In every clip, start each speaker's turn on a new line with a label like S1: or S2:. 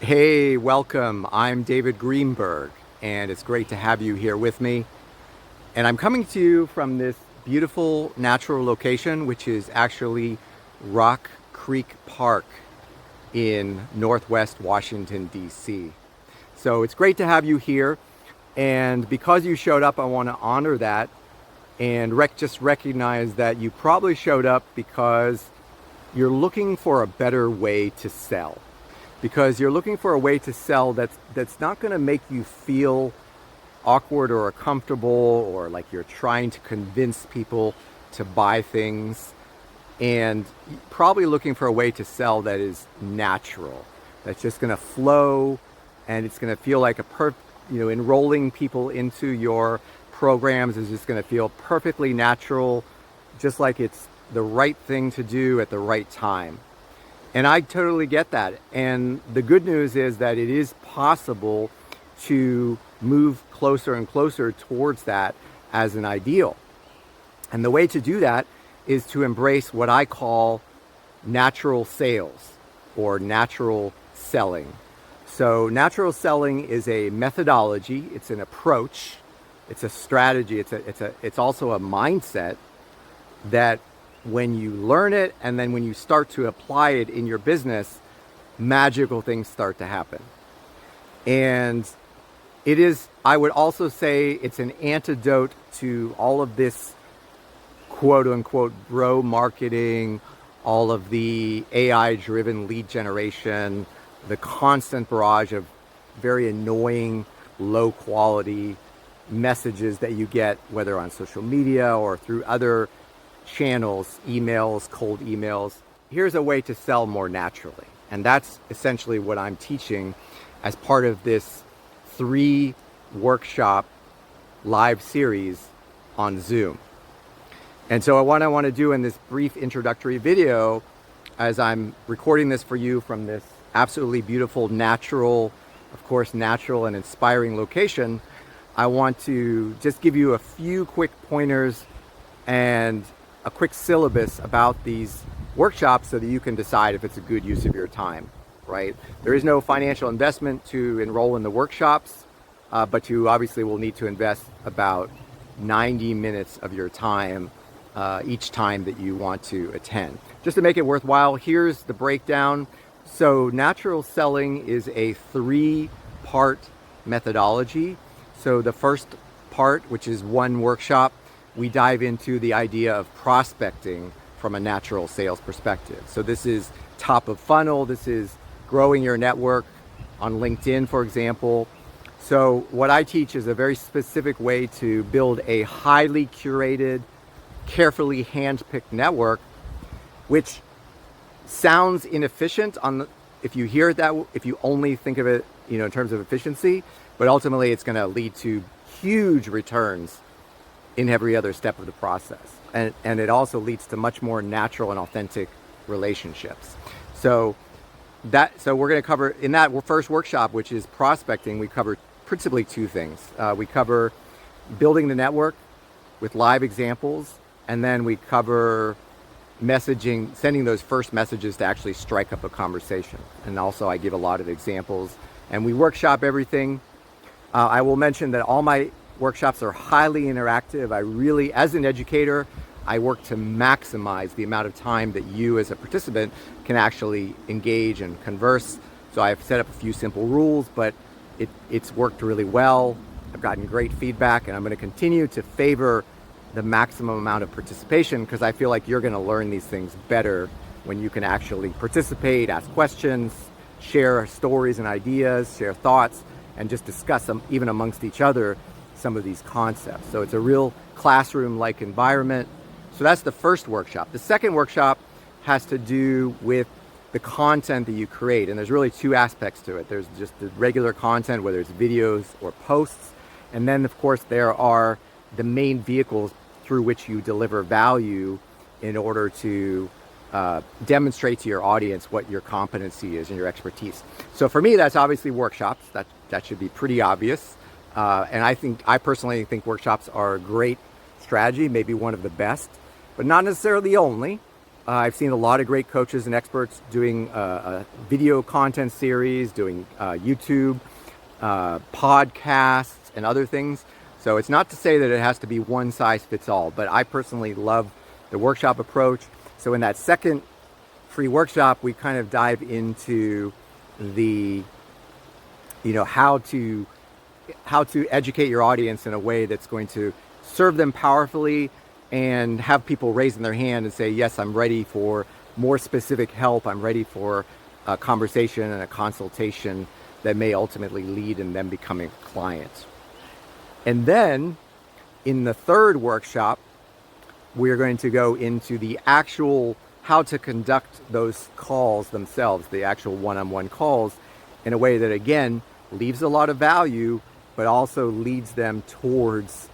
S1: Hey, welcome. I'm David Greenberg, and it's great to have you here with me. And I'm coming to you from this beautiful natural location, which is actually Rock Creek Park in Northwest Washington, D.C. So it's great to have you here. And because you showed up, I want to honor that and just recognize that you probably showed up because you're looking for a better way to sell. Because you're looking for a way to sell that's not going to make you feel awkward or uncomfortable or like you're trying to convince people to buy things, and probably looking for a way to sell that is natural, that's just going to flow, and it's going to feel like enrolling people into your programs is just going to feel perfectly natural, just like it's the right thing to do at the right time. And I totally get that. And the good news is that it is possible to move closer and closer towards that as an ideal. And the way to do that is to embrace what I call natural sales or natural selling. So natural selling is a methodology, it's an approach, it's a strategy, it's also a mindset that when you learn it and then when you start to apply it in your business, magical things start to happen. And it is, I would also say, it's an antidote to all of this quote unquote bro marketing, all of the AI driven lead generation, the constant barrage of very annoying, low quality messages that you get, whether on social media or through other channels, emails, cold emails. Here's a way to sell more naturally. And that's essentially what I'm teaching as part of this 3-workshop live series on Zoom. And so what I want to do in this brief introductory video, as I'm recording this for you from this absolutely beautiful, natural, of course, natural and inspiring location, I want to just give you a few quick pointers and a quick syllabus about these workshops so that you can decide if it's a good use of your time, right? There is no financial investment to enroll in the workshops, but you obviously will need to invest about 90 minutes of your time each time that you want to attend. Just to make it worthwhile, here's the breakdown. So natural selling is a 3-part methodology. So the first part, which is 1 workshop, we dive into the idea of prospecting from a natural sales perspective. So this is top of funnel. This is growing your network on LinkedIn, for example. So what I teach is a very specific way to build a highly curated, carefully handpicked network, which sounds inefficient if you hear it if you only think of it, in terms of efficiency, but ultimately it's going to lead to huge returns in every other step of the process. And it also leads to much more natural and authentic relationships. So we're going to cover, in that first workshop, which is prospecting, we cover principally 2 things. We cover building the network with live examples, and then we cover messaging, sending those first messages to actually strike up a conversation. And also I give a lot of examples, and we workshop everything. I will mention that all my workshops are highly interactive. I really, as an educator, I work to maximize the amount of time that you as a participant can actually engage and converse. So I've set up a few simple rules, but it's worked really well. I've gotten great feedback, and I'm going to continue to favor the maximum amount of participation because I feel like you're going to learn these things better when you can actually participate, ask questions, share stories and ideas, share thoughts, and just discuss them even amongst each other, some of these concepts. So it's a real classroom-like environment. So that's the first workshop. The second workshop has to do with the content that you create. And there's really 2 aspects to it. There's just the regular content, whether it's videos or posts. And then, of course, there are the main vehicles through which you deliver value in order to demonstrate to your audience what your competency is and your expertise. So for me, that's obviously workshops. That should be pretty obvious. And I personally think workshops are a great strategy, maybe one of the best, but not necessarily the only. I've seen a lot of great coaches and experts doing a video content series, doing YouTube, podcasts, and other things. So it's not to say that it has to be one size fits all, but I personally love the workshop approach. So in that second free workshop, we kind of dive into the, how to educate your audience in a way that's going to serve them powerfully and have people raising their hand and say, yes, I'm ready for more specific help. I'm ready for a conversation and a consultation that may ultimately lead in them becoming clients. And then in the third workshop, we're going to go into the actual how to conduct those calls themselves, the actual one-on-one calls, in a way that, again, leaves a lot of value, but also leads them towards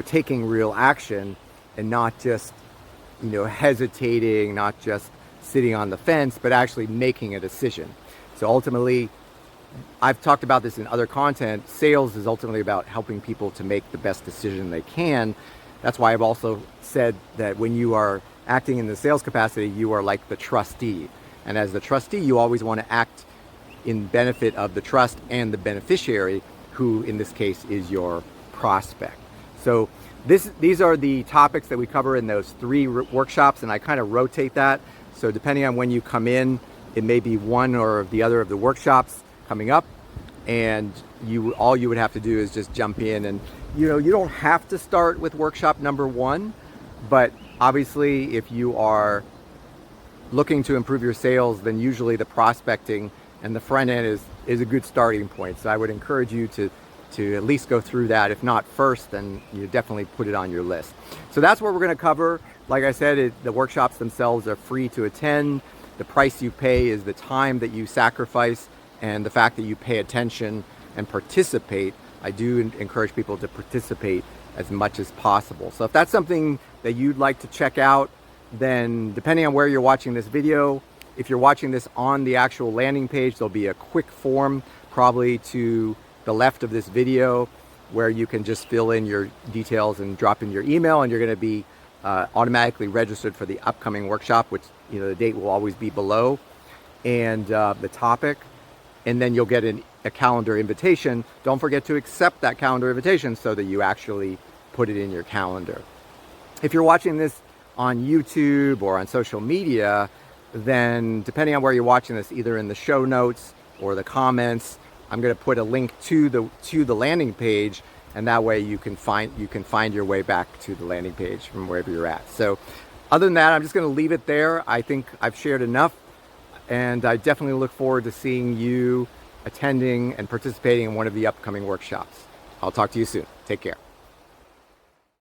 S1: taking real action and not just, hesitating, not just sitting on the fence, but actually making a decision. So ultimately, I've talked about this in other content, sales is ultimately about helping people to make the best decision they can. That's why I've also said that when you are acting in the sales capacity, you are like the trustee. And as the trustee, you always want to act in benefit of the trust and the beneficiary, who in this case is your prospect. So these are the topics that we cover in those three workshops, and I kind of rotate that. So depending on when you come in, it may be one or the other of the workshops coming up, and all you would have to do is just jump in. And you don't have to start with workshop number 1, but obviously if you are looking to improve your sales, then usually the prospecting and the front end is a good starting point. So I would encourage you to at least go through that. If not first, then you definitely put it on your list. So that's what we're going to cover. Like I said, the workshops themselves are free to attend. The price you pay is the time that you sacrifice and the fact that you pay attention and participate. I do encourage people to participate as much as possible. So if that's something that you'd like to check out, then depending on where you're watching this video, if you're watching this on the actual landing page, there'll be a quick form probably to the left of this video where you can just fill in your details and drop in your email, and you're going to be automatically registered for the upcoming workshop, which the date will always be below, and the topic, and then you'll get a calendar invitation. Don't forget to accept that calendar invitation so that you actually put it in your calendar. If you're watching this on YouTube or on social media, then depending on where you're watching this, either in the show notes or the comments, I'm going to put a link to the landing page, and that way you can find your way back to the landing page from wherever you're at. So other than that, I'm just going to leave it there. I think I've shared enough, and I definitely look forward to seeing you attending and participating in one of the upcoming workshops. I'll talk to you soon. Take care.